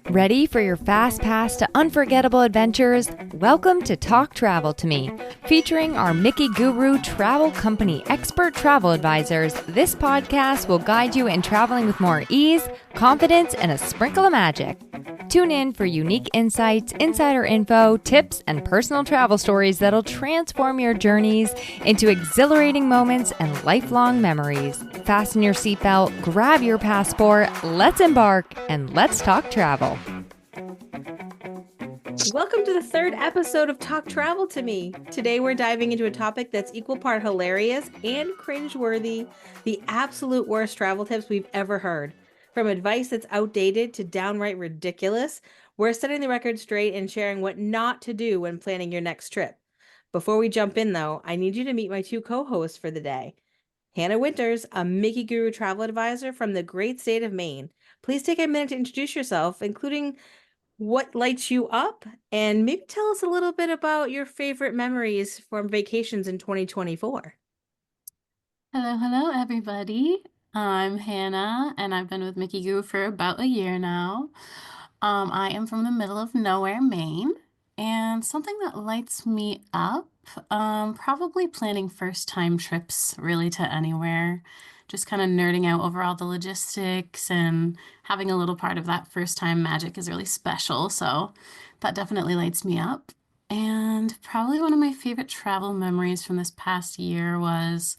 Ready for your fast pass to unforgettable adventures? Welcome to Talk Travel to Me. Featuring our Mickey Guru Travel Company expert travel advisors, this podcast will guide you in traveling with more ease, confidence, and a sprinkle of magic. Tune in for unique insights, insider info, tips, and personal travel stories that'll transform your journeys into exhilarating moments and lifelong memories. Fasten your seatbelt, grab your passport, let's embark, and let's talk travel. Welcome to the third episode of Talk Travel to Me. Today we're diving into a topic that's equal part hilarious and cringeworthy, the absolute worst travel tips we've ever heard. From advice that's outdated to downright ridiculous, we're setting the record straight and sharing what not to do when planning your next trip. Before we jump in though, I need you to meet my two co-hosts for the day. Hannah Winters, a Mickey Guru travel advisor from the great state of Maine. Please take a minute to introduce yourself, including what lights you up, and maybe tell us a little bit about your favorite memories from vacations in 2024. Hello, everybody. I'm Hannah, and I've been with Mickey Goo for about a year now. I am from the middle of nowhere, Maine, and something that lights me up, probably planning first-time trips really to anywhere. Just kind of nerding out over all the logistics and having a little part of that first-time magic is really special, so that definitely lights me up. And probably one of my favorite travel memories from this past year was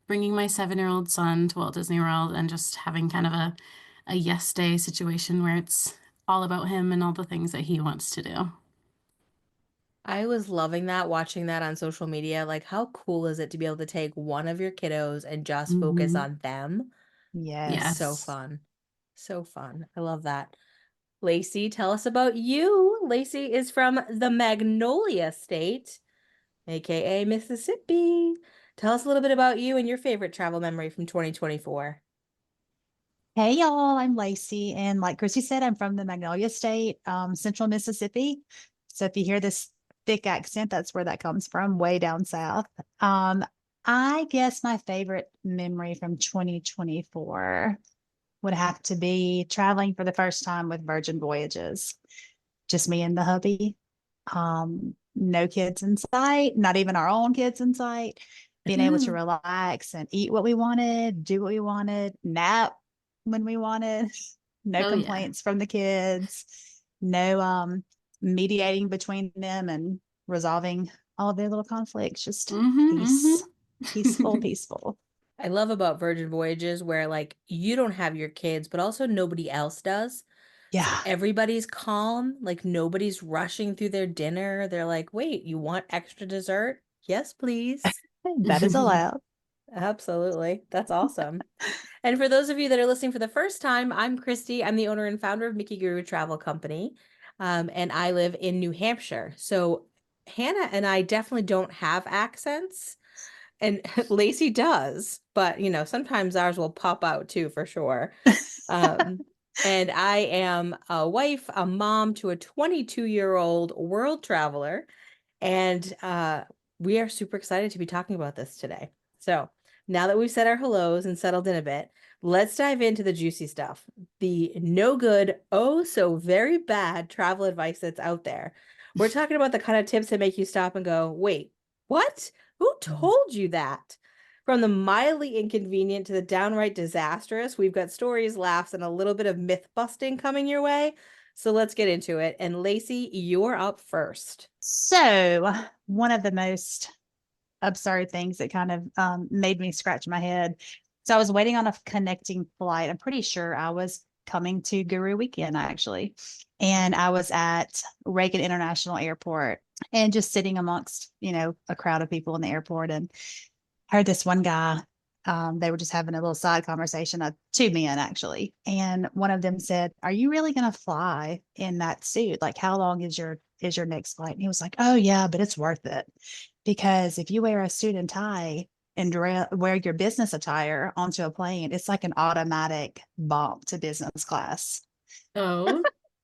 bringing my 7-year-old son to Walt Disney World and just having kind of a yes day situation where it's all about him and all the things that he wants to do. I was loving that, watching that on social media. Like, how cool is it to be able to take one of your kiddos and just focus on them? Yes. So fun. So fun. I love that. Lacie, tell us about you. Lacie is from the Magnolia State, aka Mississippi. Tell us a little bit about you and your favorite travel memory from 2024. Hey y'all, I'm Lacie, and like Kristy said, I'm from the Magnolia State, central Mississippi. So if you hear this thick accent, that's where that comes from, way down south. I guess my favorite memory from 2024 would have to be traveling for the first time with Virgin Voyages. Just me and the hubby. No kids in sight, not even our own kids in sight. Being able to relax and eat what we wanted, do what we wanted, nap when we wanted, no complaints from the kids, no mediating between them and resolving all of their little conflicts, just peaceful. I love about Virgin Voyages where like you don't have your kids, but also nobody else does. Yeah. So everybody's calm, like nobody's rushing through their dinner. They're like, wait, you want extra dessert? Yes, please. That is allowed. Absolutely. That's awesome. And for those of you that are listening for the first time, I'm Kristy. I'm the owner and founder of Mickey Guru Travel Company. And I live in New Hampshire. So Hannah and I definitely don't have accents. And Lacie does, but you know, sometimes ours will pop out too, for sure. And I am a wife, a mom to a 22-year-old world traveler. And we are super excited to be talking about this today. So now that we've said our hellos and settled in a bit, let's dive into the juicy stuff. The no good, oh so very bad travel advice that's out there. We're talking about the kind of tips that make you stop and go, wait, what? Who told you that? From the mildly inconvenient to the downright disastrous, we've got stories, laughs, and a little bit of myth busting coming your way. So let's get into it. And Lacie, you're up first. So one of the most absurd things that kind of made me scratch my head. So I was waiting on a connecting flight. I'm pretty sure I was coming to Guru Weekend, actually. And I was at Reagan International Airport and just sitting amongst, a crowd of people in the airport, and heard this one guy. They were just having a little side conversation, two men actually. And one of them said, "Are you really going to fly in that suit? Like, how long is your next flight?" And he was like, "Oh yeah, but it's worth it. Because if you wear a suit and tie and wear your business attire onto a plane, it's like an automatic bump to business class." Oh.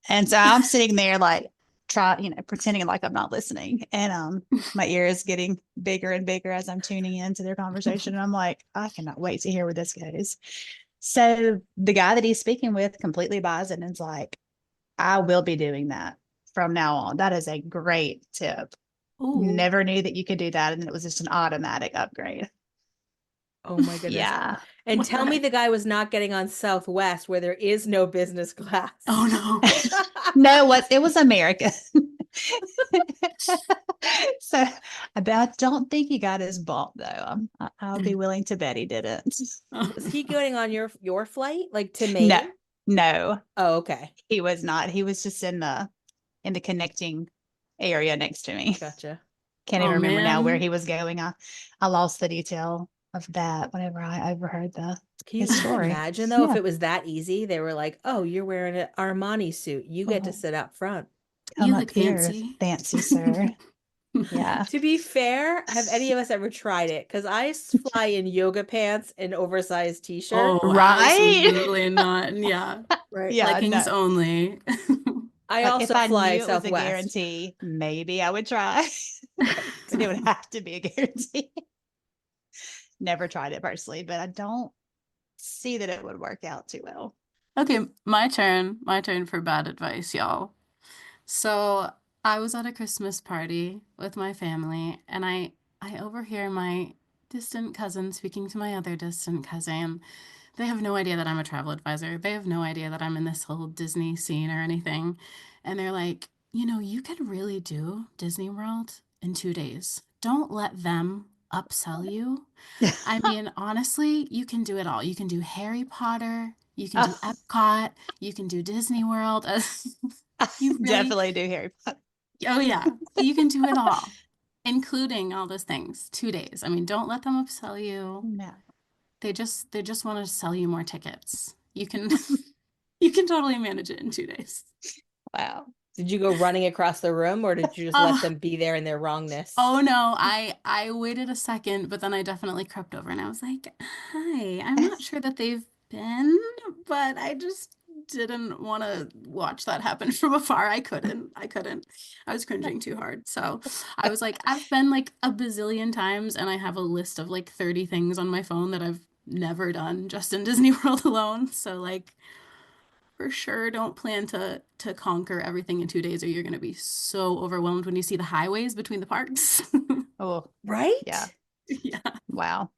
And so I'm sitting there like pretending like I'm not listening. And my ear is getting bigger and bigger as I'm tuning into their conversation. And I'm like, I cannot wait to hear where this goes. So the guy that he's speaking with completely buys it and is like, I will be doing that from now on. That is a great tip. Oh, Never knew that you could do that. And it was just an automatic upgrade. Oh my goodness. Yeah. And what the tell me heck? the guy was not getting on Southwest where there is no business class. Oh no. No, what it was American. So I don't think he got his bump though. I'll be willing to bet he didn't. Was he going on your flight, like to No, Maine? no, Oh, okay. he was not. He was just in the connecting area next to me. Gotcha. Can't even Oh remember now where man. he was going. I lost the detail of that whenever I overheard Can you his just story. imagine though if Yeah. it was that easy? They were like, "Oh, you're wearing an Armani suit. You get to Oh, sit up front." come You up look here, fancy. fancy sir. Yeah. To be fair, have any of us ever tried it? Because fly in yoga pants and oversized t-shirt. Oh, Right? absolutely not. Yeah. Right. Yeah, Leggings no. only. I Like if also I fly knew it was a Southwest. guarantee, maybe I would try. Right. But it would have to be a guarantee. Never tried it personally, but I don't see that it would work out too well. Okay, my turn. My turn for bad advice, y'all. So I was at a Christmas party with my family, and I overhear my distant cousin speaking to my other distant cousin. They have no idea that I'm a travel advisor. They have no idea that I'm in this whole Disney scene or anything. And they're like, you could really do Disney World in 2 days. Don't let them upsell you. I mean, honestly, you can do it all. You can do Harry Potter, you can do Oh, Epcot, you can do Disney World. I You really, definitely do Harry Potter. oh yeah, you can do it all, including all those things. 2 days. I mean, don't let them upsell you. No. They just want to sell you more tickets. You can you can totally manage it in 2 days. Wow. Did you go running across the room or did you just let Uh, them be there in their wrongness? oh no, I waited a second, but then I definitely crept over and I was like, "Hi, I'm not sure that they've been, but I just didn't want to watch that happen from afar. I couldn't. I couldn't. I was cringing too hard. So I was like, I've been like a bazillion times and I have a list of like 30 things on my phone that I've never done just in Disney World alone. So like for sure don't plan to conquer everything in 2 days or you're going to be so overwhelmed when you see the highways between the parks. Oh, yeah. Right? Yeah. Wow.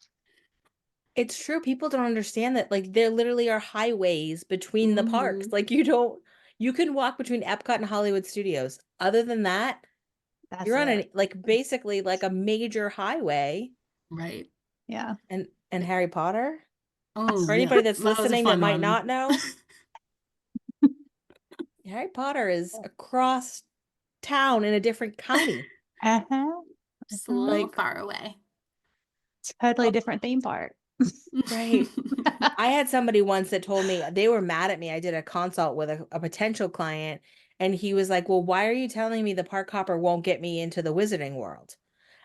It's true. People don't understand that like there literally are highways between the parks. Hmm. Like you can walk between Epcot and Hollywood Studios. Other than that, That's you're on it. an like basically like a major highway Right. Yeah. and Harry Potter. Oh For yeah, anybody that's that was a listening that fun might one. not know, Harry Potter is across town in a different county. Uh-huh. Just a Uh-huh. little Like, far away. Totally oh, different theme park. right. I had somebody once that told me they were mad at me. I did a consult with a potential client, and he was like, "Well, why are you telling me the park hopper won't get me into the Wizarding World?"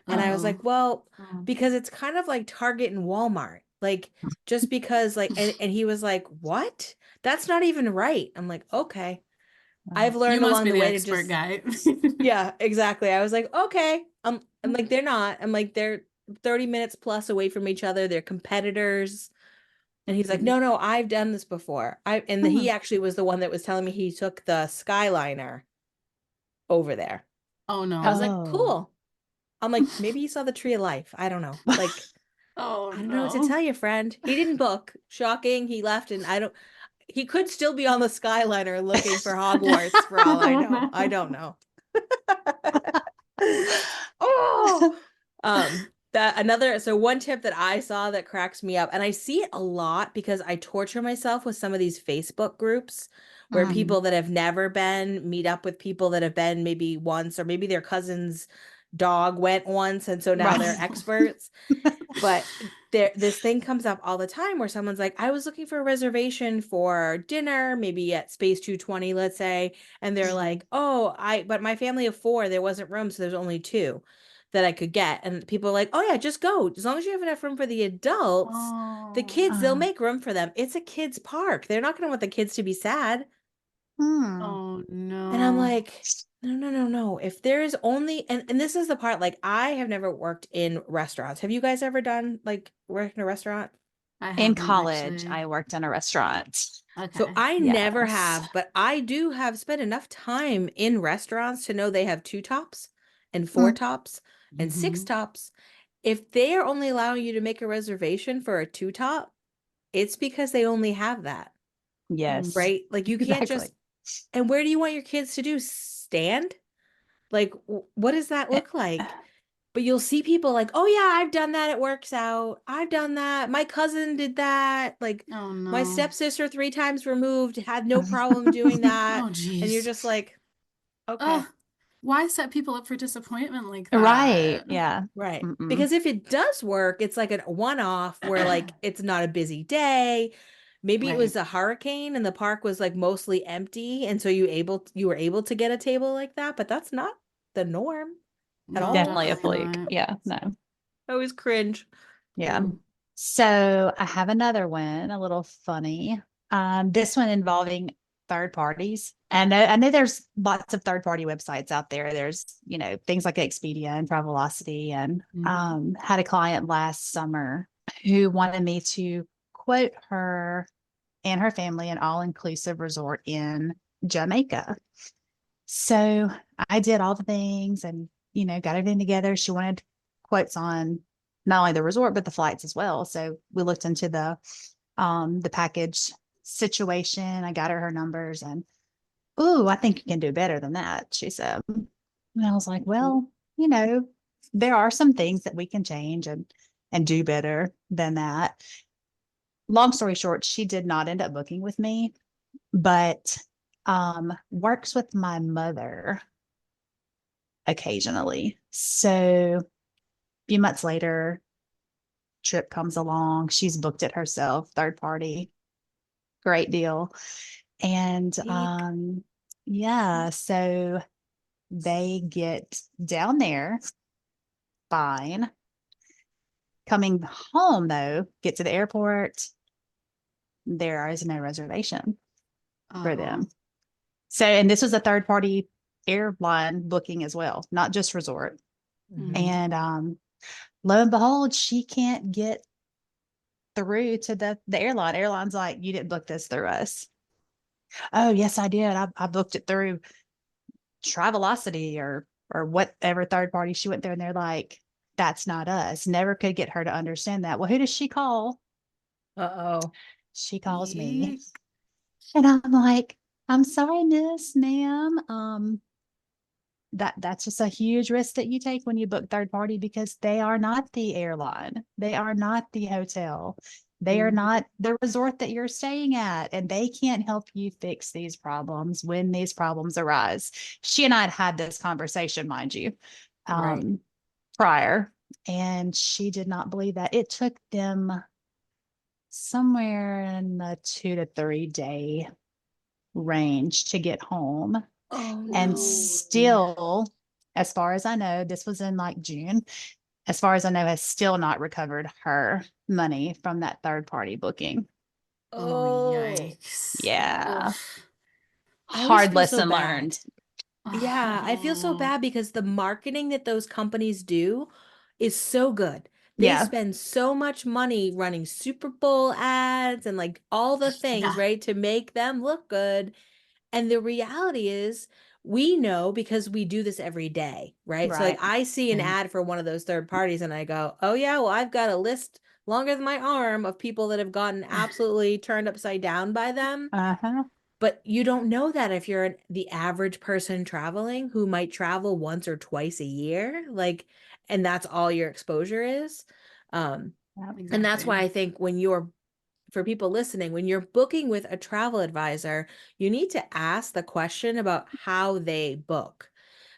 And I was Oh. like, "Well, Oh. because it's kind of like Target and Walmart. Like, just because, like," and he was like, "What? That's not even right." I'm like, "Okay." I've Wow. You learned must along be the the way to expert just, guy. yeah, exactly. I was like, "Okay." I'm like, they're not. I'm like, they're 30 minutes plus away from each other. They're competitors. And he's like, Mhm. no, no, I've done this before. He Hmm. actually was the one that was telling me he took the Skyliner over there. Oh I was no. like, Oh. cool. I'm like, maybe he saw the Tree of Life. I don't know. Like, Oh I don't know what to no. tell you, friend. He didn't book. Shocking. He left and he could still be on the Skyliner looking for Hogwarts for all I know. I don't know. Oh, that another so one tip that I saw that cracks me up, and I see it a lot because I torture myself with some of these Facebook groups where Mm. people that have never been meet up with people that have been maybe once, or maybe their cousin's dog went once, and so now they're Right. experts. But this thing comes up all the time where someone's like, I was looking for a reservation for dinner, maybe at Space 220, let's say. And they're Mhm. like, oh, but my family of four, there wasn't room, so there's only two that I could get. And people are like, oh yeah, just go. As long as you have enough room for the adults, the Oh. kids, they'll Uh, make room for them. It's a kids' park. They're not going to want the kids to be sad. hmm. Oh And I'm no. like, no, no, no, no. If there is only, and this is the part, like I have never worked in restaurants. Have you guys ever done like worked in a restaurant? I In haven't college, actually. I worked in a restaurant. So Okay. I never Yes. have, but I do have spent enough time in restaurants to know they have 2 tops and four Mm, tops and six Hmm. tops. If they are only allowing you to make a reservation for a 2 top, it's because they only have that, yes, right? Like you can't exactly. just, and where do you want your kids to do? Stand? Like, what does that Eh, look like? But you'll see people like, oh yeah, I've done that. It works out. I've done that. My cousin did that. Like Oh my no. stepsister 3 times removed had no problem doing that. Oh And you're geez. just like, Ugh. okay, Why set people up for disappointment like Right. that? Yeah. right. Mm-mm. Because if it does work, it's like a one-off where like it's not a busy day. Maybe it Right. was a hurricane and the park was like mostly empty, and so you were able to get a table like that, but that's not the norm at No, all. Definitely a definitely fluke. not. Yeah. No. I always cringe. Yeah. Mm. So I have another one, a little funny. This one involving third parties. I know there's lots of third party websites out there. There's, things like Expedia and Travelocity, and Hmm. had a client last summer who wanted me to quote her and her family an all-inclusive resort in Jamaica. So I did all the things and, got everything together. She wanted quotes on not only the resort, but the flights as well. So we looked into the package situation. I got her numbers and, ooh, I think you can do better than that, she said. And I was like, well, there are some things that we can change and do better than that. Long story short, she did not end up booking with me, but works with my mother occasionally. So a few months later, trip comes along. She's booked it herself, third party, great deal. And Eek. yeah, so they get down there fine. Coming home though, get to the airport, there is no reservation for Oh. them. So, and this was a third party airline booking as well, not just resort. Mhm. Hmm. And lo and behold, she can't get through to the airline. Airline's like, you didn't book this through us. Oh, yes, I did. I booked it through Travelocity or whatever third party she went through. And they're like, that's not us. Never could get her to understand that. Well, who does she call? Uh-oh. She calls me. Eek. And I'm like, I'm sorry, miss, ma'am. That's just a huge risk that you take when you book third party because they are not the airline. They are not the hotel. They are Mhm. not the resort that you're staying at, and they can't help you fix these problems when these problems arise. She and I had this conversation, mind you, Right. um, prior, and she did not believe that. It took them somewhere in the 2 to 3 day range to get home. Oh And no. Oh. still, as far as I know, this was in like June, as far as I know, has still not recovered her money from that third party booking. Oh, Oh. yikes. Yeah. Oof. I always Hard feel so lesson bad. learned. Yeah, I feel so Oh. bad because the marketing that those companies do is so good. They Yeah. spend so much money running Super Bowl ads and like all the things, Yeah. right, to make them look good. And the reality is, we know because we do this every day, right? So, like, Right. I see an Yeah. ad for one of those third parties and I go, oh, yeah, well, I've got a list longer than my arm of people that have gotten absolutely turned upside down by them. Uh-huh. But you don't know that if you're the average person traveling who might travel once or twice a year, like, and that's all your exposure is. Um, Yep. and that's why Exactly. I think when you're for people listening, when you're booking with a travel advisor, you need to ask the question about how they book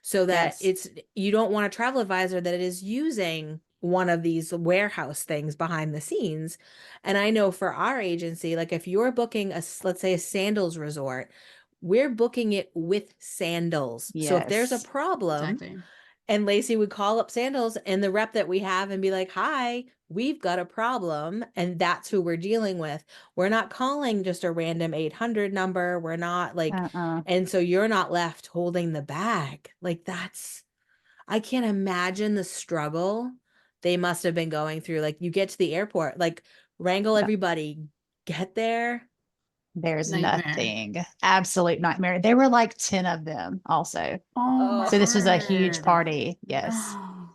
so that Yes. you don't want a travel advisor that is using one of these warehouse things behind the scenes. And I know for our agency, like if you're booking let's say a sandals resort, we're booking it with sandals. So if there's a Yes. problem, Exactly. and Lacie would call up Sandals and the rep that we have and be like, hi, we've got a problem. And that's who we're dealing with. We're not calling just a random 800 number. We're not like, Uh-uh. and so you're not left holding the bag. Like, I can't imagine the struggle they must have been going through. Like, you get to the airport, like, wrangle Yeah. everybody, get there. There's Nightmare. nothing. Absolute nightmare. There were like 10 of them also. Oh my So Oh, this was a huge word. party. Yes. Oh.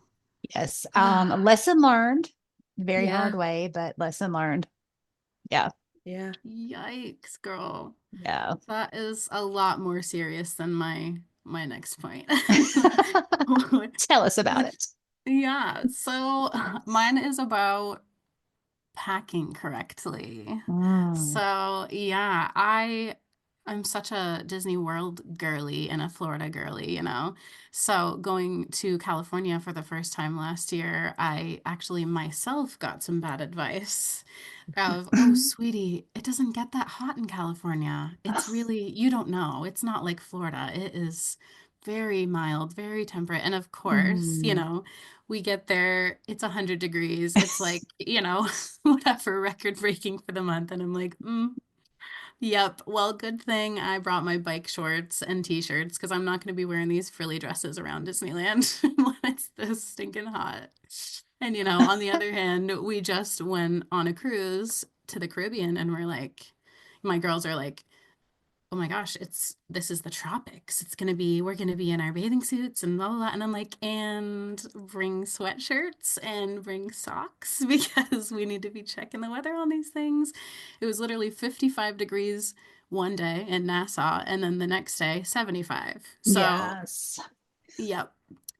Yes. Lesson learned. Very yeah, hard way, but lesson learned. Yeah. yeah. Yikes, girl. Yeah. That is a lot more serious than my next point. Tell us about it. Yeah, so mine is about packing correctly. Mm. So, yeah, I'm such a Disney World girly and a Florida girly, you know. So, going to California for the first time last year, I actually myself got some bad advice of, "Oh, sweetie, it doesn't get that hot in California. It's really, you don't know. It's not like Florida. It is very mild, very temperate." And of course, Mm. we get there, it's 100 degrees. It's like, whatever, record breaking for the month. And I'm like, yep. Well, good thing I brought my bike shorts and t-shirts because I'm not going to be wearing these frilly dresses around Disneyland when it's this stinking hot. And, on the other hand, we just went on a cruise to the Caribbean and my girls are like, oh my gosh, this is the tropics. We're gonna be in our bathing suits and blah blah blah. And I'm like, and bring sweatshirts and bring socks because we need to be checking the weather on these things. It was literally 55 degrees one day in Nassau, and then the next day, 75. So, Yes. yep.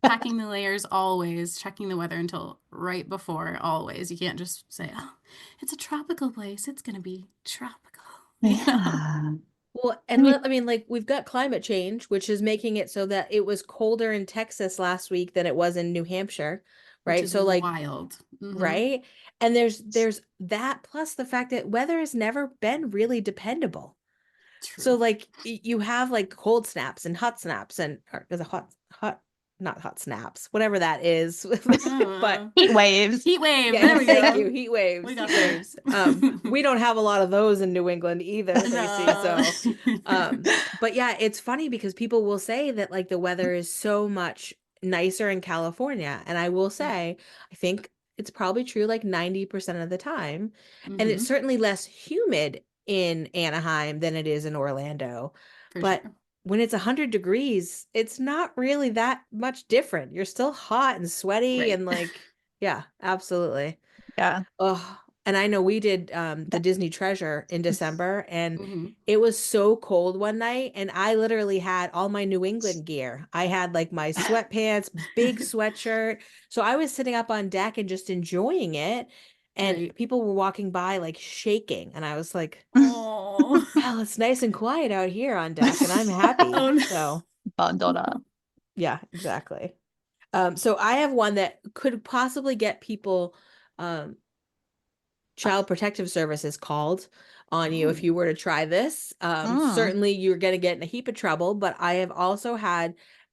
Packing the layers always, checking the weather until right before always. You can't just say, oh, it's a tropical place. It's gonna be tropical, you know? Yeah. Well, I and mean, I mean, like we've got climate change, which is making it so that it was colder in Texas last week than it was in New Hampshire, Which right? is So like, wild. right? And there's that plus the fact that weather has never been really dependable. So True. like you have like cold snaps and hot snaps and or is it hot not hot snaps, whatever that is. But heat waves. Heat wave. yeah, There we thank you. go. Heat We waves, got heat there. waves. We don't have a lot of those in New England either, Lacie. No. So, but yeah, it's funny because people will say that like the weather is so much nicer in California. And I will say, I think it's probably true like 90% of the time. And it's Hmm. certainly less humid in Anaheim than it is in Orlando. For But sure. when it's 100 degrees, it's not really that much different. You're still hot and sweaty Right. and like, yeah, absolutely. Yeah. Oh, and I know we did the Disney Treasure in December, and Hmm. it was so cold one night, and I literally had all my New England gear. I had like my sweatpants, big sweatshirt. So I was sitting up on deck and just enjoying it, and Right. people were walking by like shaking, and I was like, Oh. well, it's nice and quiet out here on deck, and I'm happy. Oh So Bundled up. yeah, exactly. So I have one that could possibly get people um Child Protective Services called on you if no. you were to try this. Mm. Certainly you're going to get in a heap of trouble, but I've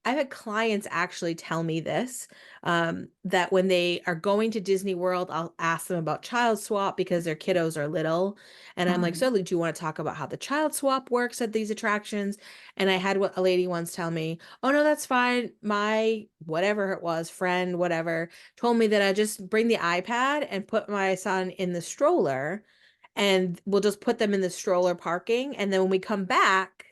had clients actually tell me this, that when they are going to Disney World, I'll ask them about child swap because their kiddos are little. And I'm like, Mm. so do you want to talk about how the child swap works at these attractions? And I had a lady once tell me, oh no, that's fine. My whatever it was, friend, whatever, told me that I just bring the iPad and put my son in the stroller and we'll just put them in the stroller parking. And then when we come back,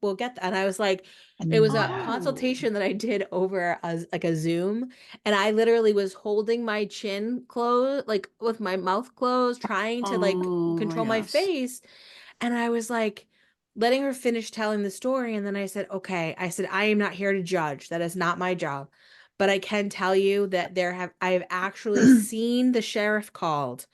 we'll get that. And I was like, it was a Oh. consultation that I did over like a Zoom. And I literally was holding my chin closed, like with my mouth closed, trying to like Oh my control my gosh. face. And I was like, letting her finish telling the story. And then I said, okay, I said, I am not here to judge. That is not my job. But I can tell you that I have actually seen the sheriff called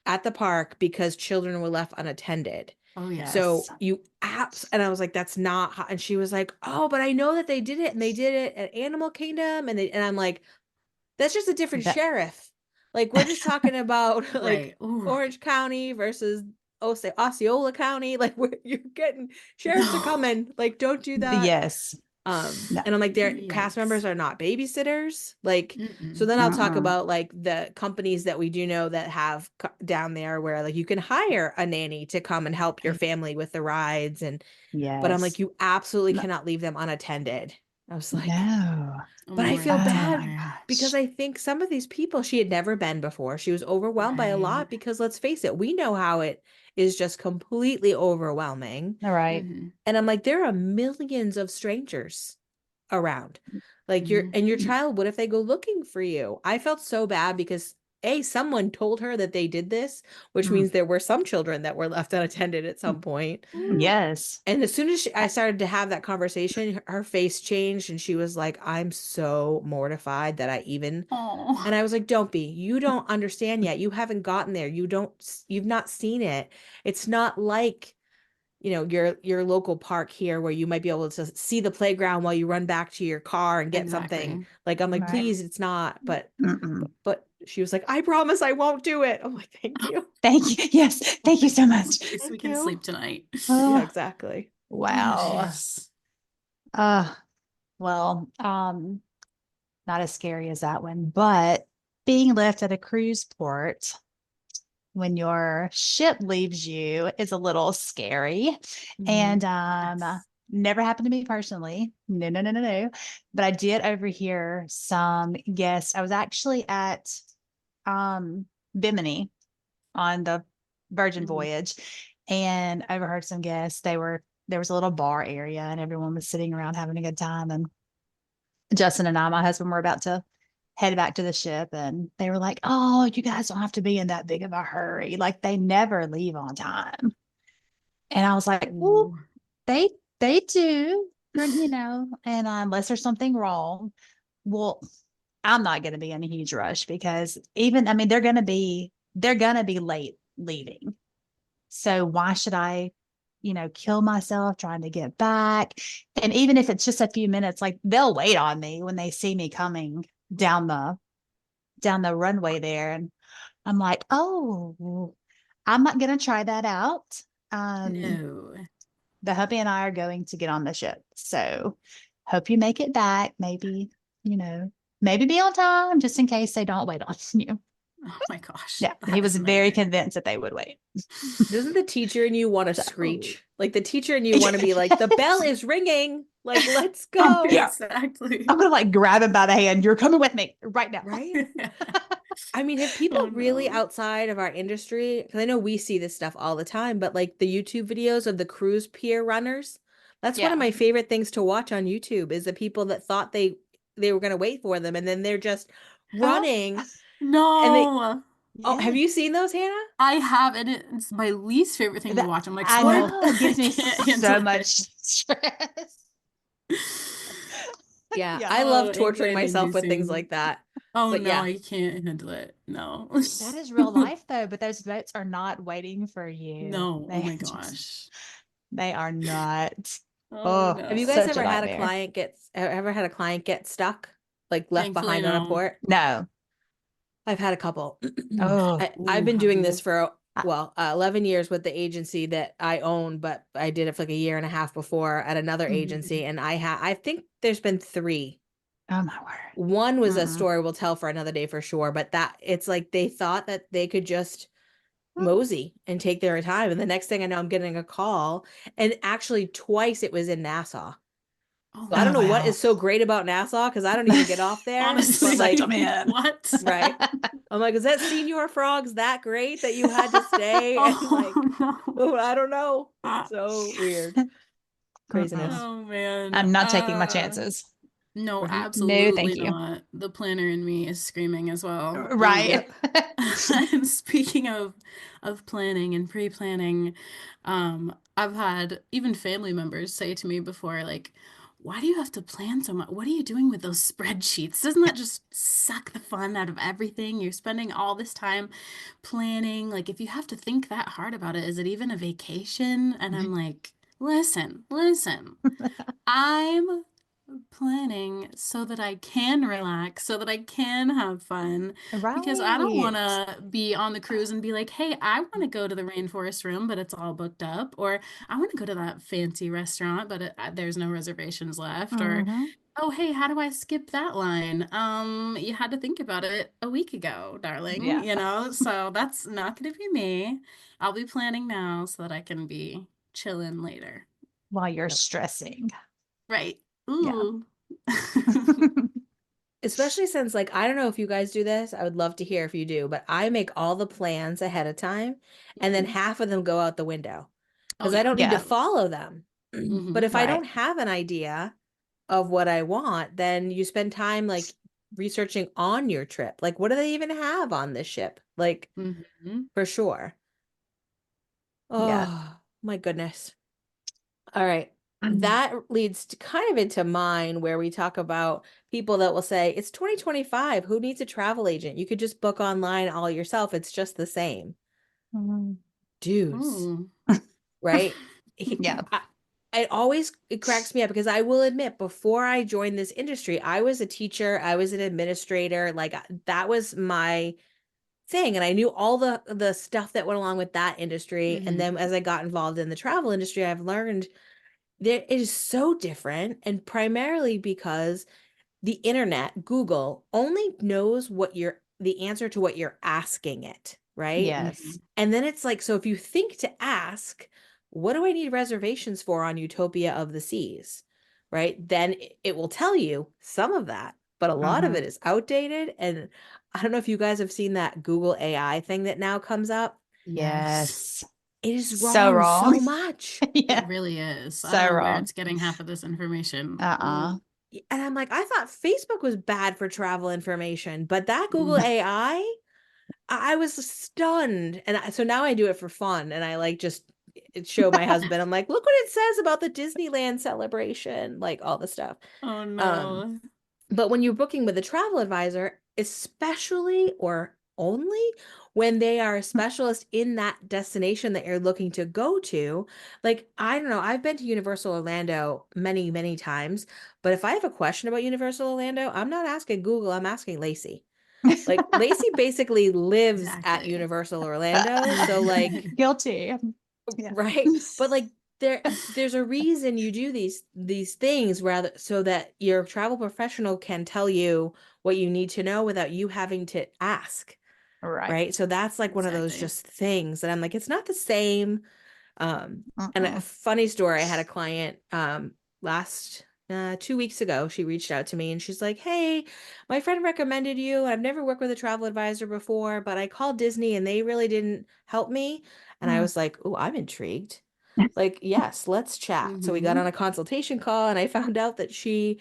at the park because children were left unattended. Oh yeah. So Yes. you apps, and I was like, that's not how, and she was like, oh, but I know that they did it and they did it at Animal Kingdom. And I'm like, that's just a different That sheriff. Like we're just talking about like Right. Ooh. Orange County versus say Osceola County. Like where you're getting sheriffs are No. coming. Like don't do that. yes. No. And I'm like, their cast Yikes. members are not babysitters. Like, so Mm-mm. then I'll talk Mm-mm. about like the companies that we do know that have down there where like you can hire a nanny to come and help your family with the rides. But I'm like, Yes. you absolutely No. cannot leave them unattended. I was like, No. but I more feel than Oh bad my time. because gosh. I think some of these people she had never been before. She was overwhelmed by a Right. lot because let's face it, we know how it is just completely overwhelming. All right. Mm-hmm. And I'm like, there are millions of strangers around. Like your Mm-hmm. child, what if they go looking for you? I felt so bad because someone told her that they did this, which Mm. means there were some children that were left unattended at some point. Yes. And as soon as I started to have that conversation, her face changed and she was like, I'm so mortified that I even, Oh. and I was like, don't be, you don't understand yet. You haven't gotten there. You've not seen it. It's not like, your local park here where you might be able to see the playground while you run back to your car and get something. Exactly. Like, I'm like, Right. please, it's not. But, Mm-mm. but she was like, I promise I won't do it. I'm like, thank you. Thank you. Yes. Thank you so much. At least we Thank can you. sleep tonight. Yeah, Oh, exactly. Oh, wow. jeez. Uh, well, not as scary as that one, but being left at a cruise port when your ship leaves you is a little scary. And Yes. never happened to me personally. No, no, no, no, no. But I did overhear some guests. I was actually at Bimini on the Virgin Mhm. Voyage and overheard some guests. There was a little bar area and everyone was sitting around having a good time. And Justin and I, my husband, were about to head back to the ship and they were like, "Oh, you guys don't have to be in that big of a hurry. Like they never leave on time." And I was like, "Well, Ooh. they they do, and unless there's something wrong, well, I'm not going to be in a huge rush because I mean, they're going to be late leaving. So why should I, kill myself trying to get back? And even if it's just a few minutes, like they'll wait on me when they see me coming down the runway there. And I'm like, oh, I'm not going to try that out. Um, No. the hubby and I are going to get on the ship. So hope you make it back. You know, maybe be on time just in case they don't wait on you. Oh my gosh. Yeah. He That was is very amazing. convinced that they would wait. Doesn't the teacher in you want to So screech? Like the teacher in you want to be like, the bell is ringing. Like, let's go. yeah. Exactly. I'm gonna like grab him by the hand. You're coming with me right now. Right? I mean, have people Oh really no. outside of our industry? Because I know we see this stuff all the time, but like the YouTube videos of the cruise pier runners, that's one of Yeah. my favorite things to watch on YouTube is the people that thought they were going to wait for them and then they're just Huh? running and they No. oh, Yeah. have you seen those, Hannah? I have, and it's my least favorite thing to watch. I'm like, I What? stop. know it I gives me can't so handle much it. stress. Yeah, Yeah. I love Oh, torturing anxiety myself with things inducing. like that. Oh But no, yeah, I can't handle it. No. That is real life though, but those boats are not waiting for you. No. Oh my gosh. They are not. Oh Oh, have you guys no. such a ever had a nightmare. client get stuck, like left Thankfully, behind on a no. port? No. I've had a couple. Oh, I've Ooh, been have doing this you? for I- 11 years with the agency that I own, but I did it for like a year and a half before at another mhm. agency, and I think there's been three. Oh my word. One was a Mm-mm. story we'll tell for another day for sure, but that it's like they thought that they could just mosey and take their time, and the next thing I know, I'm getting a call, and actually twice it was in Nassau. Oh So I my don't Oh know what wow. is so great about Nassau because I don't even get off there, but Sucked Honestly, them like, in. what? right? I'm like, is that Senior Frogs that great that you had to stay? And like, Oh oh, I don't know. no. So weird. Mm-mm. Craziness. Oh man. I'm not taking my chances. No, Right? No, absolutely thank you. not. The planner in me is screaming as well. Right. Yep. And speaking of planning and pre-planning, I've had even family members say to me before, like, why do you have to plan so much? What are you doing with those spreadsheets? Doesn't that just suck the fun out of everything? You're spending all this time planning. Like, if you have to think that hard about it, is it even a vacation? And I'm like, listen, listen. I'm planning so that I can relax, so that I can have fun, because I don't want Right. to be on the cruise and be like, hey, I want to go to the rainforest room, but it's all booked up, or I want to go to that fancy restaurant, but there's no reservations left, or Mm-hmm. oh, hey, how do I skip that line? You had to think about it a week ago, darling, Yeah. you know, so that's not going to be me. I'll be planning now so that I can be chilling later. While you're Yep. stressing. Right. Yeah. Ooh. Especially since, like, I don't know if you guys do this. I would love to hear if you do, but I make all the plans ahead of time and then Mhm. half of them go out the window Oh because I yeah. don't need to Yeah. follow them. But Hmm. if I Right. don't have an idea of what I want, then you spend time like researching on your trip. Like, what do they even have on this ship? Like, Hmm. for sure. Yeah. Oh, my goodness. All right. That leads to kind of into mine where we talk about people that will say, it's 2025. Who needs a travel agent? You could just book online all yourself. It's just the same. Mhm. Dudes, Ooh. right? Yeah. It cracks me up because I will admit, before I joined this industry, I was a teacher, I was an administrator. Like that was my thing. And I knew all the stuff that went along with that industry. And Hmm. then as I got involved in the travel industry, I've learned that it is so different, and primarily because the internet, Google, only knows what you're the answer to what you're asking it, right? Hmm. Yes. And then it's like, so if you think to ask, what do I need reservations for on Utopia of the Seas? Right? Then it will tell you some of that, but a lot of Hmm. it is outdated. And I don't know if you guys have seen that Google AI thing that now comes up. Yes. Yes. It is So wrong wrong. so much. It Yeah. really is. I don't So know where wrong. it's getting half of this information. Uh-uh. And I'm like, I thought Facebook was bad for travel information, but that Google Mm. AI, I was stunned. And so now I do it for fun. And I like just show my husband, I'm like, look what it says about the Disneyland celebration, like all the stuff. Oh Um, no. but when you're booking with a travel advisor, especially or only when they are a specialist in that destination that you're looking to go to, like, I don't know, I've been to Universal Orlando many, many times, but if I have a question about Universal Orlando, I'm not asking Google, I'm asking Lacie. Like, Lacie basically lives at Exactly. Universal Orlando. So, like, Guilty. Yeah. right. But like there's a reason you do these things rather so that your travel professional can tell you what you need to know without you having to ask, Right. right? So that's like one of those Exactly. just things that I'm like, it's not the same. And a Uh-uh. funny story, I had a client last 2 weeks ago. She reached out to me and she's like, "Hey, my friend recommended you. I've never worked with a travel advisor before, but I called Disney and they really didn't help me." And I Mm. was like, "Oh, I'm intrigued. Like, yes, let's chat." So we got Hmm. on a consultation call and I found out that she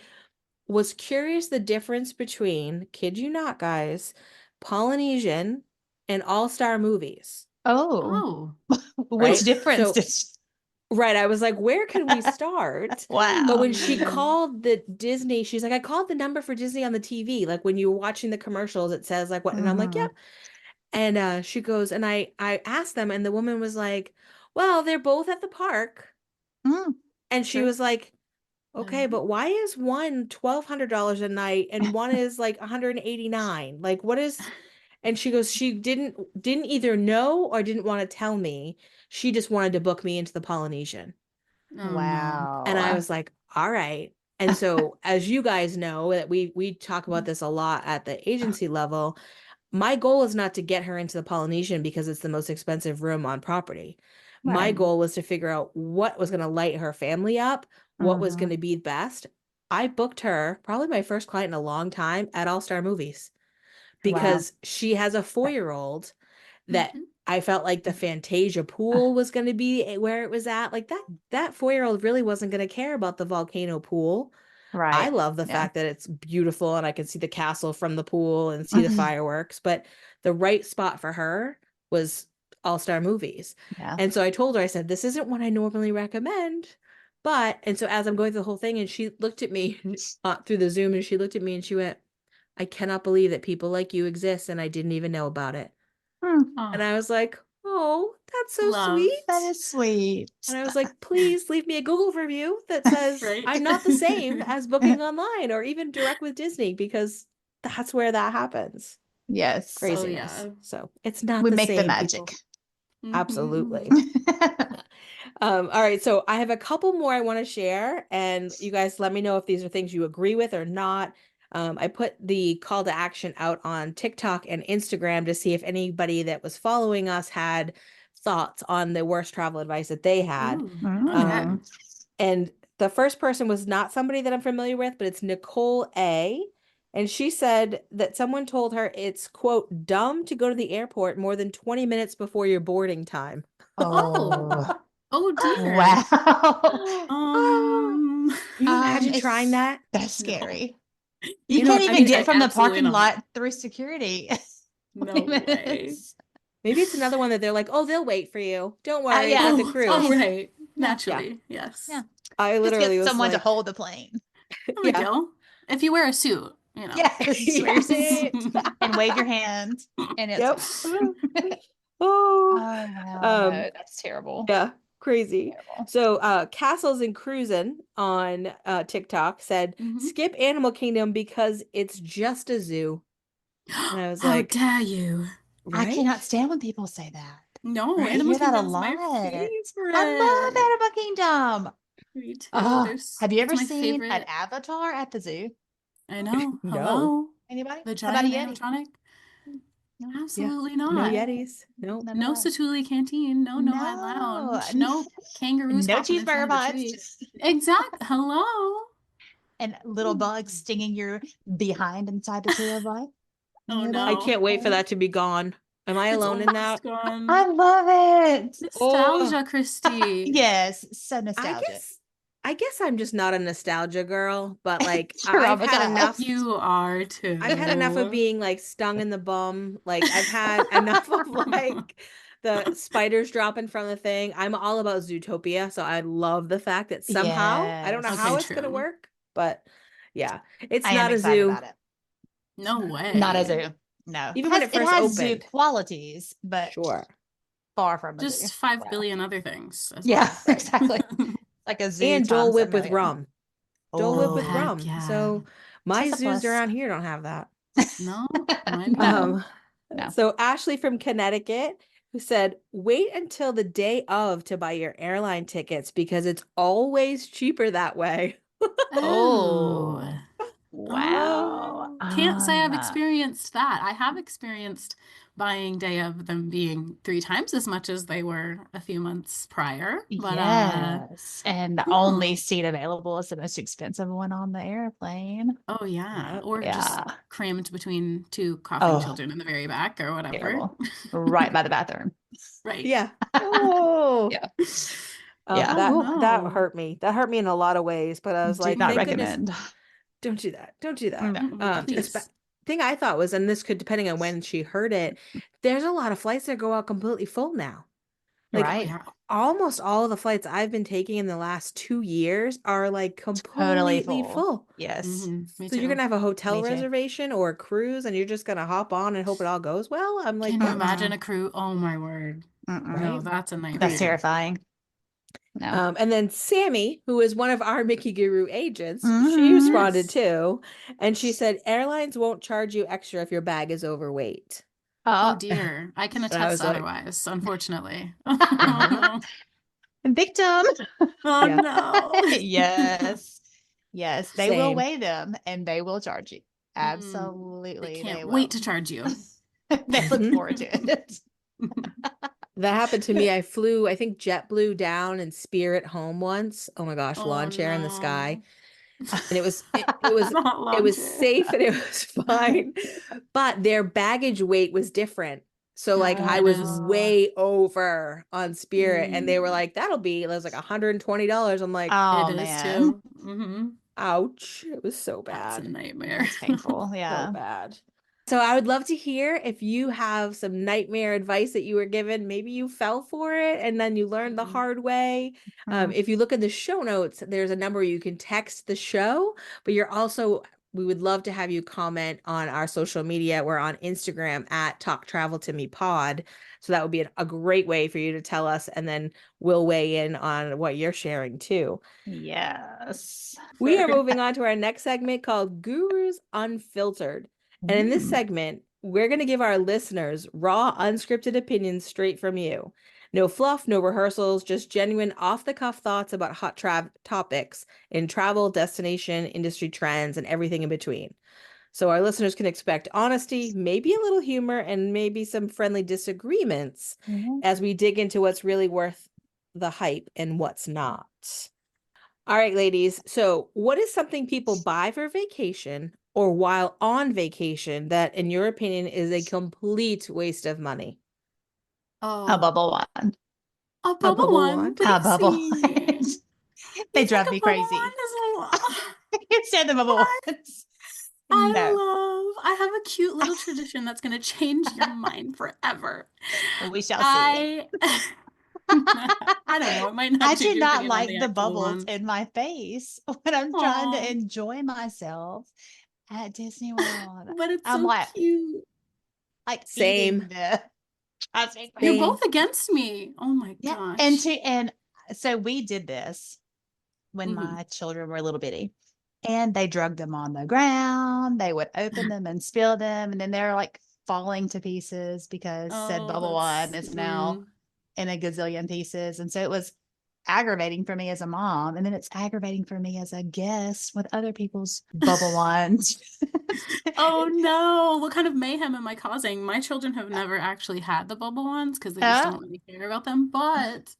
was curious the difference between, kid you not, guys, Polynesian and All-Star movies, Oh, Oh. which right? difference So did right. I was like, where can we start? But Wow. when she Mm. called the Disney, she's like, I called the number for Disney on the TV. Like when you're watching the commercials, it says like what, and I'm like, Hmm. yep. And she goes, and I asked them, and the woman was like, well, they're both at the park. Mm. And she True. was like, okay, Mhm. but why is one $1,200 a night and one is like 189? Like what is, and she goes, she didn't either know or didn't want to tell me. She just wanted to book me into the Polynesian. Oh no. And I Wow. was like, all right. And so as you guys know that we talk about this a lot at the agency level, my goal is not to get her into the Polynesian because it's the most expensive room on property. My Right. Mhm. goal was to figure out what was going to light her family up, what was going Hmm. to be best. I booked her, probably my first client in a long time, at All Star Movies Wow. because she has a 4-year-old that Mhm. I felt like the Fantasia pool was going to be where it was at. Like that 4-year-old really wasn't going to care about the volcano pool. I Right. love the Yeah. fact that it's beautiful and I can see the castle from the pool and see the Mhm. fireworks, but the right spot for her was All-Star Movies. Yeah. And so I told her, I said, this isn't what I normally recommend. But, and so as I'm going through the whole thing, and she looked at me through the Zoom and she looked at me and she went, I cannot believe that people like you exist and I didn't even know about it. Hmm. And Oh, I was like, oh, that's so love. That sweet. is sweet. And I was like, please leave me a Google review that says Right? I'm not the same as booking online or even direct with Disney because that's where that happens. Yes. Oh Craziness. yeah. So it's not We the make the same, people. magic. Absolutely. Hmm. All right, so I have a couple more I want to share, and you guys let me know if these are things you agree with or not. I put the call to action out on TikTok and Instagram to see if anybody that was following us had thoughts on the worst travel advice that they had. Ooh, okay. Um, Mm. and the first person was not somebody that I'm familiar with, but it's Nicole A. And she said that someone told her it's, quote, dumb to go to the airport more than 20 minutes before your boarding time. Oh, Oh dear. wow. Can you imagine trying that? That's No. scary. You You can't know, I even mean, get from the absolutely parking not. lot through security. No 20 way. minutes. Maybe it's another one that they're like, oh, they'll wait for you. Don't worry, it's yeah. like the Oh, cruise. right. Yeah. Naturally, yes. Yeah. I Just literally get was someone to like, hold the plane. There we yeah. go. If you wear a suit, you know. Yes. Yes. And wave your hand, and it's Yep. fine. Oh, wow. No, that's terrible. yeah, crazy. Terrible. So Castles and Cruisin' on TikTok said, skip Animal Kingdom because it's just a zoo. And I was How like, dare you? I right? cannot stand when people say that. No, Right? I Animal hear that a Kingdom's lot. my I love favorite. Animal Kingdom. Me too. Oh, have you It's ever my seen an favorite. Avatar at the zoo? I know. No. Hello. Anybody? The How about a giant Yeti? animatronic? No. Yeah. Absolutely No not. Yetis. Nope. None No of that. Satuli Canteen. No Nomad No. Lounge. No kangaroos No hopping in front cheeseburger of a tree. pots. Exact. Hello. And little bugs stinging your behind inside the tailbite. You Oh hear that? I no. can't wait for that to be gone. Am I It's alone in almost that? gone. I love it. Oh, Nostalgia, Christy. Yes, so I nostalgic. guess I'm just not a nostalgia girl, but like I've had enough. Traumatized. You are too. I've had enough of being like stung in the bum. Like I've had enough of like the spiders dropping from the thing. I'm all about Zootopia, so I love the fact that somehow, I don't know Yes. how Okay, it's gonna true. work, but yeah, it's I am not a excited zoo. about it. No Not a way. zoo. No. Even when it It first has zoo opened. qualities, but Sure. far from a zoo. Just 5 Wow. billion other things as Yeah, well. Right. exactly. Like a zoo And Dole times a Whip with million. rum. Dole Whip Oh, with heck rum. yeah. So my That's a zoos plus. around here don't have that. No, mine No. neither. No. So Ashley from Connecticut, who said, wait until the day of to buy your airline tickets because it's always cheaper that way. Oh. Wow. Can't say I've No. experienced that. I have experienced buying day of them being 3 times as much as they were a few months prior. But Yes. And the only seat available is the most expensive one on the airplane. oh yeah. Yep. Or just Yeah. crammed between two coughing Oh, children in the very back or whatever. terrible. Right by the bathroom. Right. Yeah. Oh. Yeah. Yeah. That no. hurt me. That hurt me in a lot of ways, but I was Do like, not thank goodness, recommend. don't do that. Don't do that. No. Mm-mm, please. Thing I thought was, and this could, depending on when she heard it, there's a lot of flights that go out completely full now. Like Oh Right. yeah. almost all of the flights I've been taking in the last 2 years are like Totally completely full. full. Yes. Me So you're too. gonna have a hotel Me too. reservation or a cruise, and you're just gonna hop on and hope it all goes well. I'm like, Can you imagine a crew? Oh my word. Mm-mm. No, right? that's a That's nightmare. terrifying. No. And then Sammy, who is one of our Mickey Guru agents, she Mhm. responded Yes. too, and she said airlines won't charge you extra if your bag is overweight. Oh dear. I can And I attest was like, otherwise, unfortunately. Victim. Oh yeah, no. Yes. Yes. They will same. weigh them and they will charge you. They Absolutely. can't They wait will. to charge you. They look forward to it. That happened to me. I flew, I think JetBlue down and Spirit home once. Oh my gosh, Oh lawn chair in the sky. no. And it was Not it was launcher. safe and it was fine. But their baggage weight was different. So like Oh, I it was is. way over on Spirit and they were Mm, like, it was like $120. I'm like, Oh it is man. too. Mm-hmm. ouch. It was so That's a bad. nightmare. That's painful. So Yeah. bad. So I would love to hear if you have some nightmare advice that you were given. Maybe you fell for it and then you learned the Mhm. hard way. Mhm. If you look in the show notes, there's a number you can text the show, but we would love to have you comment on our social media. We're on Instagram at Talk Travel to Me Pod. So that would be a great way for you to tell us, and then we'll weigh in on what you're sharing too. Yes. We are moving on to our next segment called Gurus Unfiltered. And in this Mm. segment, we're going to give our listeners raw, unscripted opinions straight from you. No fluff, no rehearsals, just genuine off-the-cuff thoughts about hot topics in travel, destination, industry trends, and everything in between. So our listeners can expect honesty, maybe a little humor, and maybe some friendly disagreements Mhm. as we dig into what's really worth the hype and what's not. All right, ladies. So, what is something people buy for vacation or while on vacation that, in your opinion, is a complete waste of money? A Oh, bubble wand. a A bubble bubble one, wand? A bubble wand. Lacey. They You think drive a me bubble crazy. one is a lot? You said the bubble What? wands. No, I have a cute little tradition that's going to change your mind forever. we shall see. I I don't know. It might not I change do your not opinion on like the the actual bubbles ones. in my face when I'm trying to Oh, enjoy myself at Disney World. but it's I'm so cute. like eating Same. the drives me You're crazy. Same. both against me. Oh my Yeah. And gosh. so we did this when Hmm. my children were little bitty. And they drugged them on the ground. They would open them and spill them. And then they're like falling to pieces because said Oh, bubble one that's is now in a gazillion pieces. And so it was aggravating for me as a mom. And then it's aggravating for me as a guest with other people's bubble ones. Oh no. What kind of mayhem am I causing? My children have never actually had the bubble ones because they just Uh, don't really care about them. But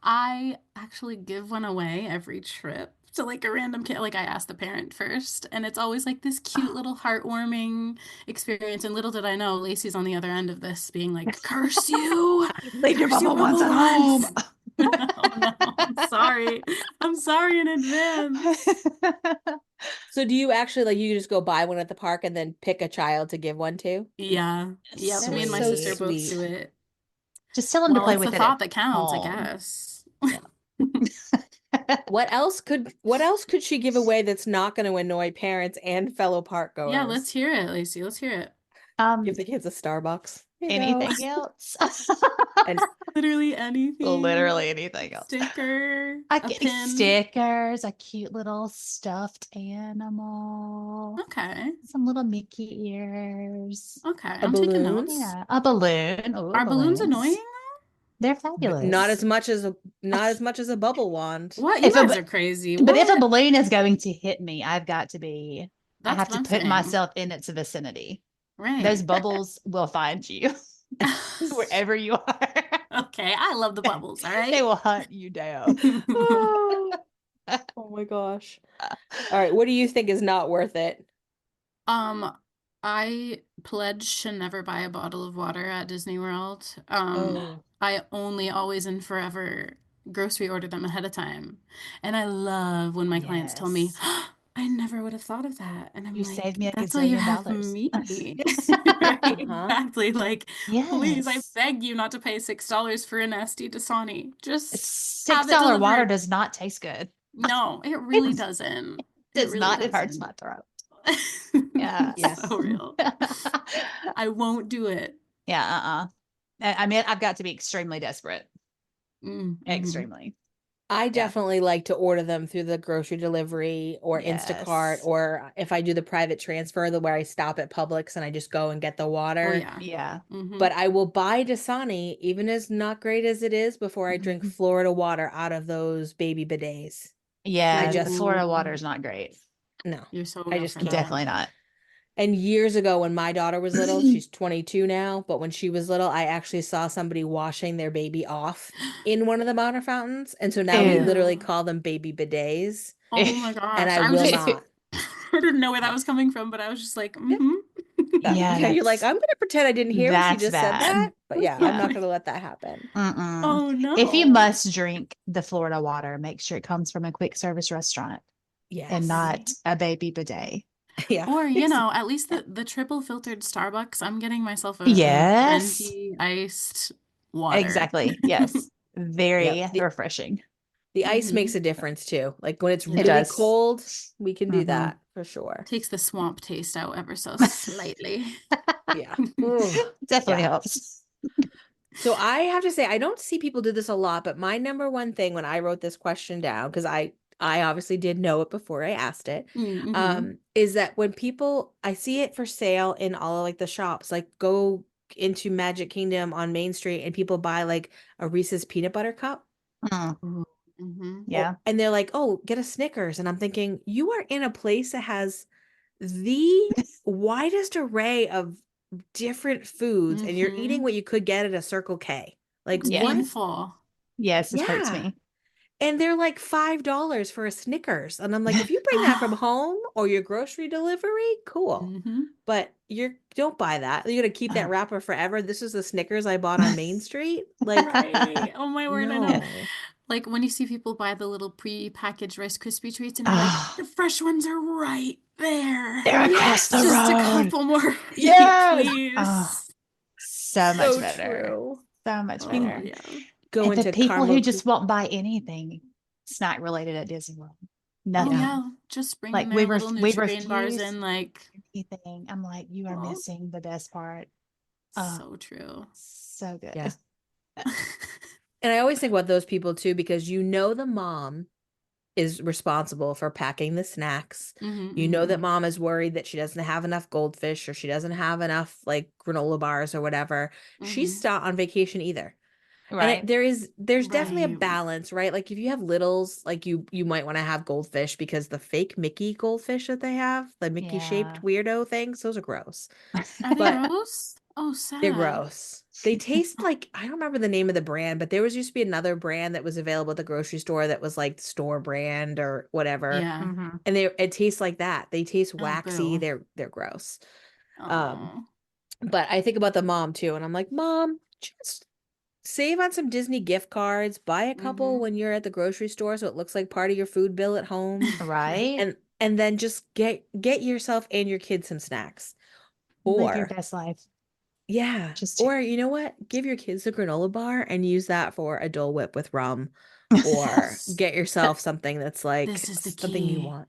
I actually give one away every trip to like a random kid. Like I ask the parent first, and it's always like this cute little heartwarming experience. And little did I know, Lacey's on the other end of this, being like, Leave your curse you, bubble ones bubble at home. ones. Oh no, I'm sorry. I'm sorry in advance. So, do you actually like you just go buy one at the park and then pick a child to give one to? Yeah. Yep. That Me is and my so sister Sweet. both do sweet. it. Just tell them to Well, play it's the with it at thought that counts, I home. guess. Yeah. What else could she give away that's not going to annoy parents and fellow park Yeah, let's goers? hear it, Lacey. Let's hear it. Give the kids a Starbucks. Here you go. Anything else? And Literally anything. Literally anything else. Sticker, I a get pin. stickers, a cute little stuffed animal, Okay. some little Mickey ears. Okay. a I'm taking balloons, notes. Yeah, a balloon. Oh, Are balloons balloons. annoying? They're not fabulous. as much as a bubble wand. What? You If a guys are crazy. but if a What? balloon is going to hit me, I That's have what to I'm put saying. myself in its vicinity. Those Right. bubbles will find you wherever you are. Okay. I love the bubbles. All They right. will hunt you down. Oh, oh my gosh. All right, what do you think is not worth it? Um, I pledge to never buy a bottle of water at Disney World. Oh, I only always and forever grocery order them ahead of time. And I love when my clients tell me, Yes. I never would have thought of that. And I'm You saved like, me a that's why you gazillion have dollars. me. Right, uh-huh. exactly. Like, please, I Yes. beg you not to pay $6 for a nasty Dasani. Just have it $6 water delivered. does not taste good. No, it It really doesn't. It does really not. It hurts doesn't. my throat. Yes. So real. I won't do it. Yeah, I mean, I've got to be extremely desperate. Mm-hmm. Extremely. I Yeah. definitely like to order them through the grocery delivery or Instacart, Yes. or if I do the private transfer, the where I stop at Publix and I just go and get the Oh water. yeah. Yeah. Mm-hmm. But I will buy Dasani, even as not great as it is, before I drink Florida water out of those baby bidets. I Yeah, the just, Florida water Ooh, is not great. no, you're so I real just for can't. that. Definitely not. And years ago, when my daughter was little, she's 22 now, but when she was little, I actually saw somebody washing their baby off in one of the water fountains. And so now we Ew. literally Ew. call them baby bidets, Oh my and gosh. I I was will just not. I didn't know where that Yeah. was coming from, but I was just like, Yeah. mm-hmm. Yeah. Yeah, Yeah. You're like, I'm going to pretend I didn't hear when she that's just said bad. that. But yeah, I'm Yeah. not going to let that happen. Mm-mm. Oh If you no. must drink the Florida water, make sure it comes from a quick service restaurant and Yes. Right. not a baby bidet. Yeah. Or, at least the triple filtered Starbucks, I'm getting myself a Yes, venti iced water. exactly. Yes. Yep. Very refreshing. The ice Mm-hmm. makes a difference too. Like when it's It really Yeah. does. cold, we can do Hmm that for sure. Takes the swamp taste out ever so slightly. Yeah. Ooh, Definitely yeah. helps. So I have to say, I don't see people do this a lot, but my number one thing when I wrote this question down, because I obviously did know it before I asked it, Mm-hmm. is that when people I see it for sale in all of like the shops, like go into Magic Kingdom on Main Street and people buy like a Reese's peanut butter cup. Mm, Mm-hmm. yeah. And they're like, oh, get a Snickers. And I'm thinking, you are in a place that has the widest array of different foods, and you're eating Mm-hmm. what you could get at a Circle K. Like, It's what? Yes. painful. Yes, it hurts Yeah. me. And they're like $5 for a Snickers. And I'm like, if you bring that from home or your grocery delivery, cool. Mm-hmm. But don't buy that. You're gonna keep that wrapper forever. This is the Snickers I bought on Main Street. Like, Right. Oh my word, I know. no. Like when you see people buy the little pre-packaged Rice Krispie treats and you're like, the fresh ones are right there. They're across the Just a road. couple more, Yes. please. So much So better. true. So much Oh, better. yeah. Go And the into people who caramel just won't buy anything snack related at Disney World. Oh, Nothing. yeah. Just bringing Like their little we Nutrient bars refuse in, like, anything. I'm like, you are oh, missing the best part. so true. So good. Yeah. And I always think about those people too, because the mom is responsible for packing the snacks. Mm-hmm, That mom is worried that she doesn't have enough goldfish or she doesn't have enough like granola bars or whatever. She's mm-hmm. not on vacation either. Right. And there's definitely a Right. balance, right? Like if you have littles, like you might want to have goldfish because the fake Mickey goldfish that they have, the Mickey shaped weirdo things, those are gross. Are they But gross? Oh, they're sad. gross. They taste like, I don't remember the name of the brand, but there used to be another brand that was available at the grocery store that was like store brand or whatever. Yeah. Mhm. And it tastes like that. They taste Oh, waxy. boo. They're gross. Oh. But I think about the mom too, and I'm like, Mom, just save on some Disney gift cards, buy a couple Mm-hmm. when you're at the grocery store so it looks like part of your food bill at home. Right. And then just get yourself and your kids some snacks. Live your Or best life. yeah. Just Or you know what? Give your kids a granola bar and use that for a Dole Whip with rum. Or get yourself something that's like This is the something you key. want.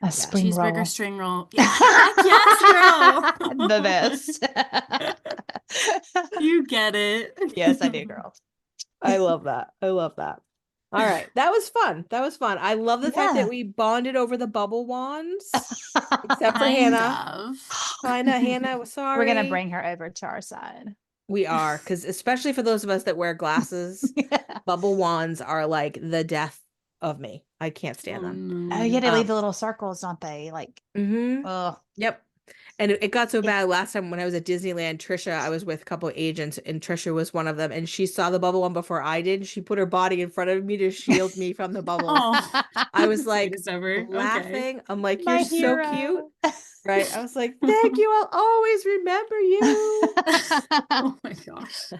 a spring Cheeseburger roll. string roll. Yeah. Heck yes, girl. The best. You get it. Yes, I do, girl. I love that. I love that. All right. That was fun. That was fun. I love the fact Yeah. that we bonded over the bubble wands. Except for Kind Hannah. of. Kinda, Hannah, sorry. We're gonna bring her over to our side. We are, because especially for those of us that wear glasses, bubble wands are like the death of me. I can't stand Oh, them. Oh yeah, they no. leave the little circles, don't they? Like, oh, Yep. And it got so Yeah. bad last time when I was at Disneyland, Trisha, I was with a couple of agents and Trisha was one of them. And she saw the bubble one before I did. She put her body in front of me to shield me from the bubbles. Oh, I was like sweetest ever. Okay. laughing. I'm like, my you're so hero. cute. Right. I was like, thank you. I'll always remember you. Oh my gosh.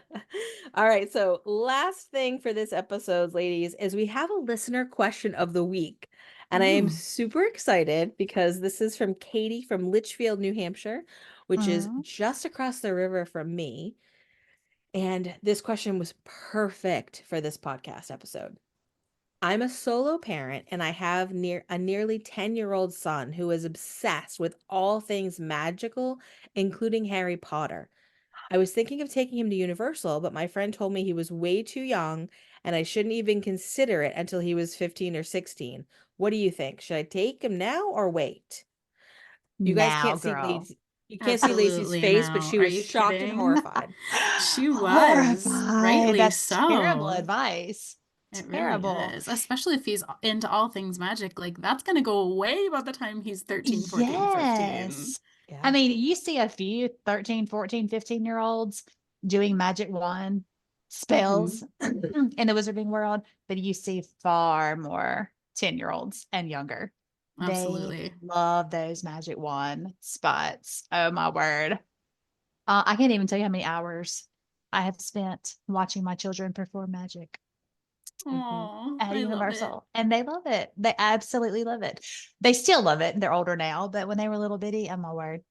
All right. So, last thing for this episode, ladies, is we have a listener question of the week. And I am Ooh. super excited because this is from Katie from Litchfield, New Hampshire, which is Mhm. just across the river from me. And this question was perfect for this podcast episode. I'm a solo parent and I have nearly 10-year-old son who is obsessed with all things magical, including Harry Potter. I was thinking of taking him to Universal, but my friend told me he was way too young and I shouldn't even consider it until he was 15 or 16. What do you think? Should I take him now or wait? You guys Now, can't see girl. Lacey. You can't see Lacey's Absolutely face, but now. she Are was you shocked and kidding? horrified. She was. Horrified. Rightly That's terrible so. advice. It really Terrible. is. Especially if he's into all things magic. Like, that's going to go away by the time he's 13, 14, 15. Yes. I Yeah. mean, you see a few 13, 14, 15-year-olds doing magic wand spells in the wizarding world, but you see far more 10-year-olds and younger. They Absolutely. love those magic wand spots. Oh my word. I can't even tell you how many hours I have spent watching my children perform magic Oh, at I love it. Universal, and they love it. They absolutely love it. They still love it. They're older now, but when they were little bitty, oh my word,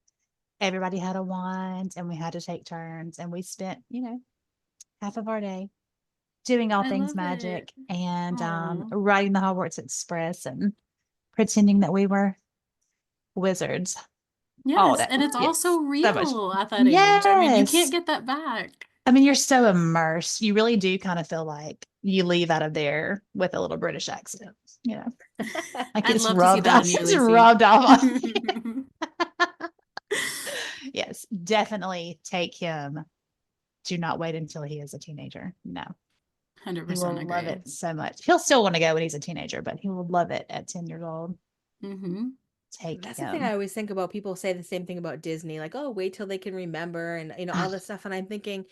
everybody had a wand and we had to take turns, and we spent, half of our day doing all I things love magic it. and Oh. riding the Hogwarts Express and pretending that we were wizards all Yes, day. and it's Yes, also so much. real at that age. I mean, you Yes. can't get that back. I mean, you're so immersed. You really do kind of feel like you leave out of there with a little British accent, like I'd it's love to see rubbed that off. on you, It's Lacie. rubbed off on you. Yes, definitely take him. Do not wait until he is a teenager. No, he 100% will love agree. it so much. He'll still want to go when he's a teenager, but he will love it at 10 years old. Mm-hmm. Take That's the thing I him. always think about. People say the same thing about Disney, like, oh, wait till they can remember and all this stuff. And I'm thinking,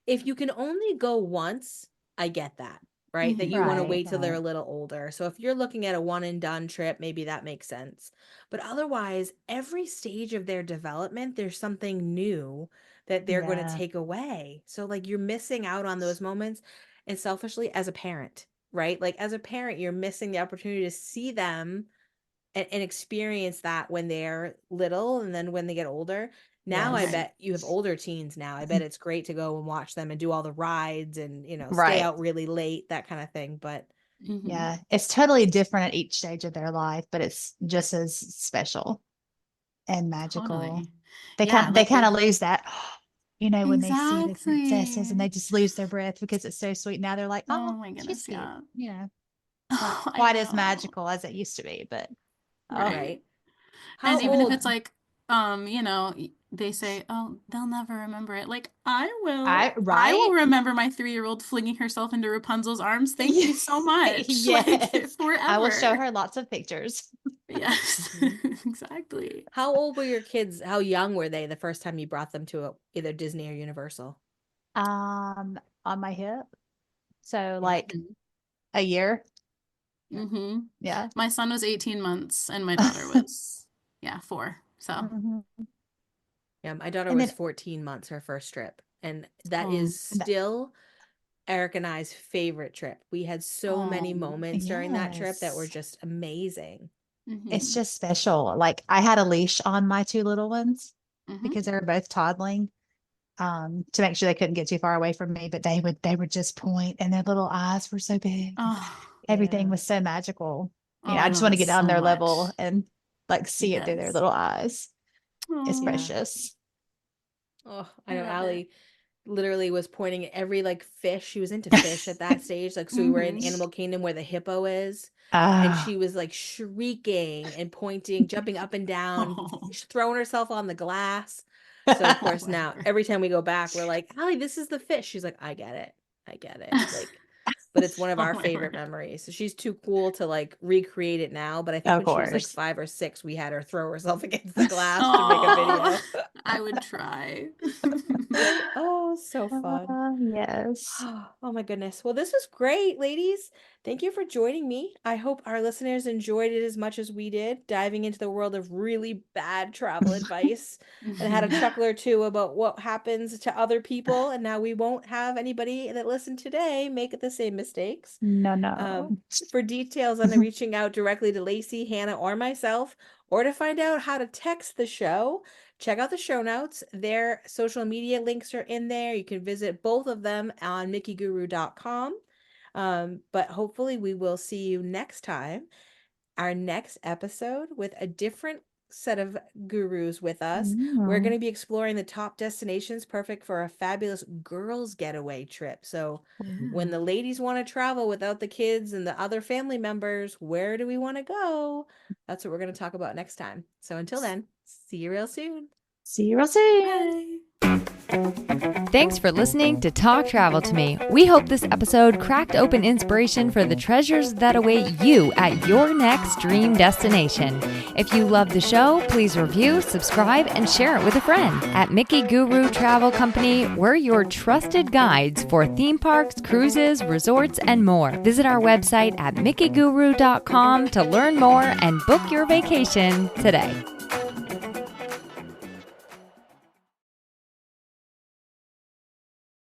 if you can only go once, I get that. right? That you want to Right, wait till they're a right. little older. So if you're looking at a one and done trip, maybe that makes sense. But otherwise, every stage of their development, there's something new that they're going to Yeah. take away. So like you're missing out on those moments. And selfishly, as a parent, right? Like as a parent, you're missing the opportunity to see them and experience that when they're little and then when they get older. Now I Yes. Right. bet you have older teens now. I bet it's great to go and watch them and do all the rides and, stay Right. out really late, that kind of thing. But Mm-hmm. Yeah. It's totally different at each stage of their life, but it's just as special and magical. Totally. They Yeah, kind they like kind of the lose that, when they see the princesses and exactly. they just lose their breath because it's so sweet. Now they're like, Oh oh, my she's goodness, cute. yeah. It's not I quite as know. magical as it used to be, but oh, Right. right. How And even if old? it's like, they say, "Oh, they'll never remember it." Like, I I will. I will right? remember my 3-year-old flinging herself into Rapunzel's arms. Thank Yeah. you so much. Like, Yes. I will show forever. her lots of pictures. Yes. Mhm. Exactly. How old were your kids? How young were they the first time you brought them to either Disney or Universal? On my hip. So Yeah. like a year. Yeah. Mm-hmm. Yeah. My son was 18 months and my daughter was, yeah, 4. So, Mhm. Yeah. My daughter And was then 14 months, her first trip. And that um, is and that, still Eric and I's favorite trip. We had so many moments during that trip that were yes. just amazing. It's mm-hmm, just special. Like I had a leash on my two little ones mm-hmm. because they were both toddling, to make sure they couldn't get too far away from me, but they would just point and their little eyes were so big. Oh, Everything Yeah. was so magical. oh, I I just love want it to get on so their much. level and like see it through their Yes. little eyes. It's Oh, Yeah. precious. Oh, I I know love it. Allie literally was pointing at every like fish. She was into fish at that stage. Like, so we were in Mm-hmm. Animal Kingdom where the hippo is. And Ah, she was like shrieking and pointing, jumping up and down, Oh, throwing herself on the glass. So of oh, course now whatever. every time we go back, we're like, Allie, this is the fish. She's like, I get it. I get it. Like, but it's one of Oh our my favorite word. memories. So she's too cool to like recreate it now. But I think of when she was like course. 5 or 6, we had her throw herself against the glass to make a Oh, video. I would try. Oh, so fun. Yes. Oh my goodness. Well, this was great, ladies. Thank you for joining me. I hope our listeners enjoyed it as much as we did, diving into the world of really bad travel advice and had a Mhm. chuckle or two about what happens to other people. And now we won't have anybody that listened today make the same mistakes. No, Um, no. for details on the reaching out directly to Lacie, Hannah, or myself, or to find out how to text the show, check out the show notes. Their social media links are in there. You can visit both of them on mickyguru.com. But hopefully, we will see you next time, our next episode with a different set of gurus with us. We're going Mm. to be exploring the top destinations perfect for a fabulous girls' getaway trip. So, when Ooh. the ladies want to travel without the kids and the other family members, where do we want to go? That's what we're going to talk about next time. So, until then, see you real soon. See you real soon. Bye. Thanks for listening to Talk Travel to Me. We hope this episode cracked open inspiration for the treasures that await you at your next dream destination. If you love the show, please review, subscribe, and share it with a friend. At Mickey Guru Travel Company, we're your trusted guides for theme parks, cruises, resorts, and more. Visit our website at mickyguru.com to learn more and book your vacation today.